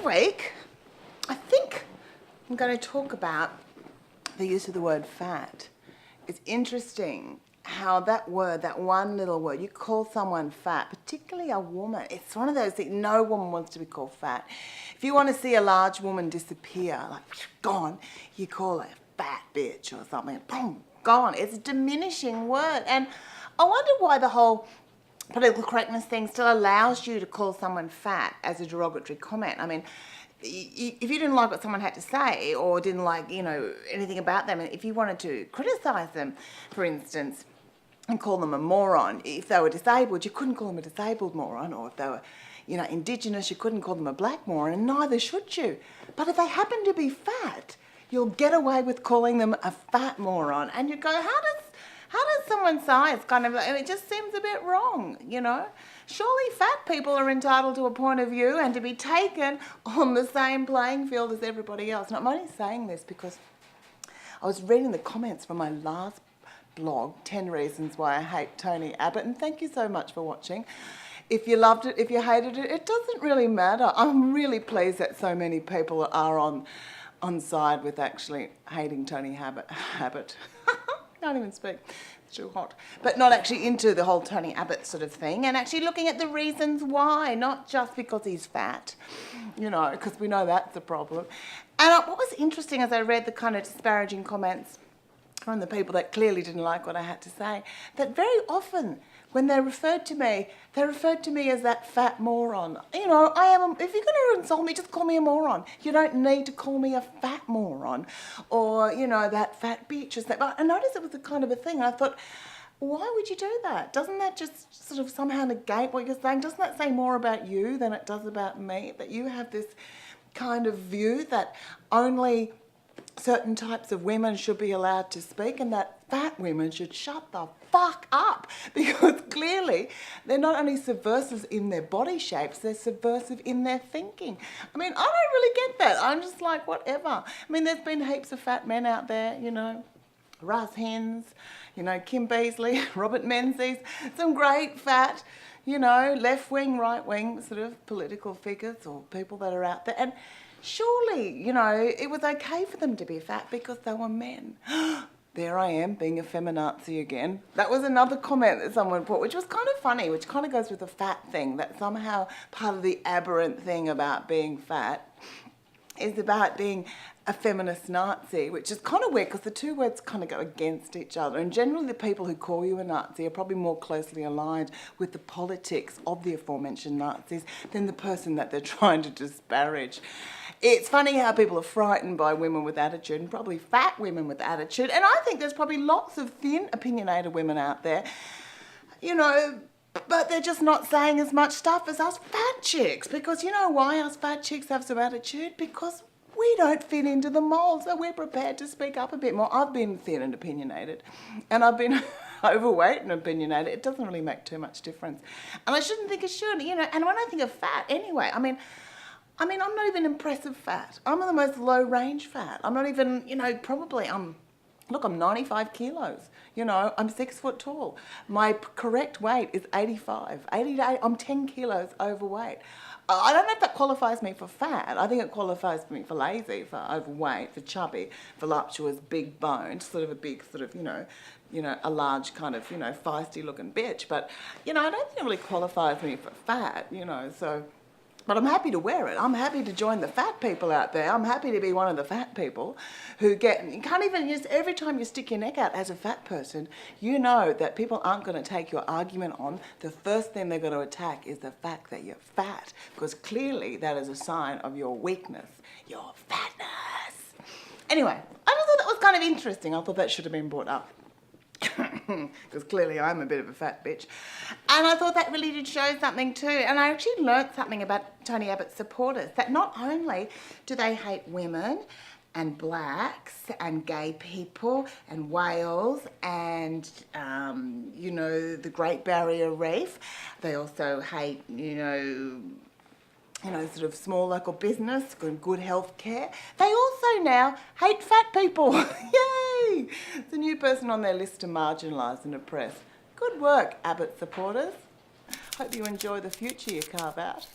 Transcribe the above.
this week, I think I'm going to talk about the use of the word fat. It's interesting how that word, that one little word, you call someone fat, particularly a woman. It's one of those things, no woman wants to be called fat. If you want to see a large woman disappear, like gone, you call her a fat bitch or something, boom, gone. It's a diminishing word. And I wonder why the whole political correctness thing still allows you to call someone fat as a derogatory comment. I mean, if you didn't like what someone had to say or didn't like, anything about them, and if you wanted to criticise them, for instance, and call them a moron, if they were disabled, you couldn't call them a disabled moron, or if they were, Indigenous, you couldn't call them a black moron, and neither should you. But if they happen to be fat, you'll get away with calling them a fat moron, and you go, how does someone's size it just seems a bit wrong, Surely fat people are entitled to a point of view and to be taken on the same playing field as everybody else. And I'm only saying this because I was reading the comments from my last blog, 10 Reasons Why I Hate Tony Abbott, and thank you so much for watching. If you loved it, if you hated it, it doesn't really matter. I'm really pleased that so many people are on side with actually hating Tony Abbott. Can't even speak. It's too hot. But not actually into the whole Tony Abbott sort of thing, and actually looking at the reasons why, not just because he's fat, because we know that's the problem. And what was interesting as I read the kind of disparaging comments from the people that clearly didn't like what I had to say, that very often when they referred to me as that fat moron. If you're going to insult me, just call me a moron. You don't need to call me a fat moron or, that fat bitch or something. But I noticed it was a kind of a thing. I thought, why would you do that? Doesn't that just sort of somehow negate what you're saying? Doesn't that say more about you than it does about me? That you have this kind of view that only certain types of women should be allowed to speak and that fat women should shut the fuck up, because clearly they're not only subversive in their body shapes, they're subversive in their thinking. I don't really get that. I'm just like, whatever. There's been heaps of fat men out there, Russ Hens, Kim Beazley, Robert Menzies, some great fat, left wing, right wing sort of political figures or people that are out there. And surely, it was okay for them to be fat because they were men. There I am, being a feminazi again. That was another comment that someone put, which was kind of funny, which kind of goes with the fat thing, that somehow part of the aberrant thing about being fat is about being a feminist Nazi, which is kind of weird because the two words kind of go against each other. And generally the people who call you a Nazi are probably more closely aligned with the politics of the aforementioned Nazis than the person that they're trying to disparage. It's funny how people are frightened by women with attitude, and probably fat women with attitude. And I think there's probably lots of thin, opinionated women out there, but they're just not saying as much stuff as us fat chicks. Because you know why us fat chicks have some attitude? Because we don't fit into the mould, so we're prepared to speak up a bit more. I've been thin and opinionated, and I've been overweight and opinionated. It doesn't really make too much difference. And I shouldn't think it should, and when I think of fat anyway, I'm not even impressive fat. I'm the most low-range fat. I'm not even, I'm 95 kilos. I'm 6 foot tall. My correct weight is 85. 88, I'm 10 kilos overweight. I don't know if that qualifies me for fat. I think it qualifies me for lazy, for overweight, for chubby, voluptuous, big boned, sort of a big a large kind of, feisty looking bitch. But, I don't think it really qualifies me for fat, so. But I'm happy to wear it. I'm happy to join the fat people out there. I'm happy to be one of the fat people who you can't even use, every time you stick your neck out as a fat person, you know that people aren't going to take your argument on. The first thing they're going to attack is the fact that you're fat, because clearly that is a sign of your weakness, your fatness. Anyway, I just thought that was kind of interesting. I thought that should have been brought up. Because clearly I'm a bit of a fat bitch. And I thought that really did show something too. And I actually learnt something about Tony Abbott's supporters, that not only do they hate women and blacks and gay people and whales and, the Great Barrier Reef, they also hate, sort of small local business, good health care. They also now hate fat people. Yay! It's a new person on their list to marginalise and oppress. Good work, Abbott supporters. Hope you enjoy the future you carve out.